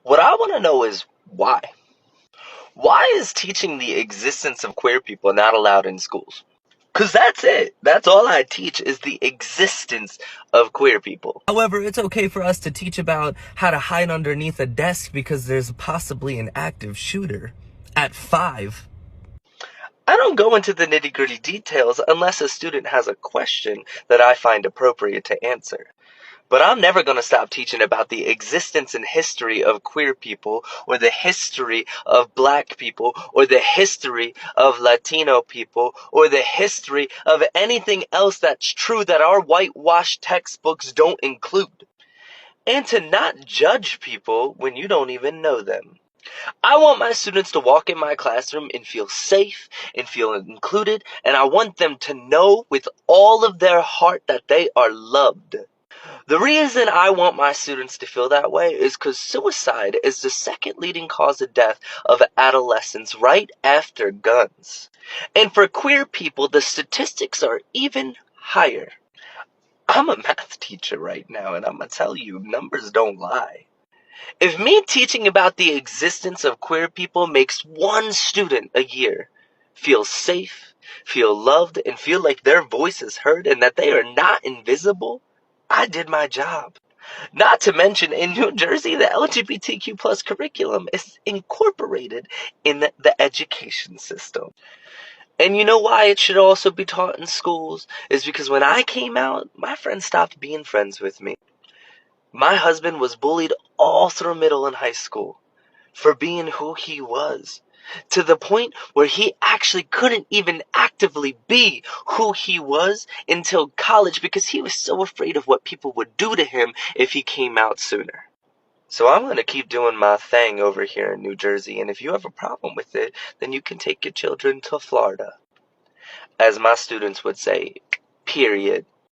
What I want to know is why. Why is teaching the existence of queer people not allowed in schools? Because that's it. That's all I teach is the existence of queer people. However, it's okay for us to teach about how to hide underneath a desk because there's possibly an active shooter at 5. I don't go into the nitty-gritty details unless a student has a question that I find appropriate to answer. But I'm never going to stop teaching about the existence and history of queer people, or the history of black people, or the history of Latino people, or the history of anything else that's true that our whitewashed textbooks don't include. And to not judge people when you don't even know them. I want my students to walk in my classroom and feel safe and feel included, and I want them to know with all of their heart that they are loved. The reason I want my students to feel that way is because suicide is the second leading cause of death of adolescents right after guns. And for queer people, the statistics are even higher. I'm a math teacher right now, and I'm going to tell you, numbers don't lie. If me teaching about the existence of queer people makes one student a year feel safe, feel loved, and feel like their voice is heard and that they are not invisible, I did my job. Not to mention, in New Jersey, the LGBTQ plus curriculum is incorporated in the education system. And you know why it should also be taught in schools? Is because when I came out, my friends stopped being friends with me. My husband was bullied all through middle and high school for being who he was, to the point where he actually couldn't even actively be who he was until college because he was so afraid of what people would do to him if he came out sooner. So I'm going to keep doing my thing over here in New Jersey, and if you have a problem with it, then you can take your children to Florida. As my students would say, period.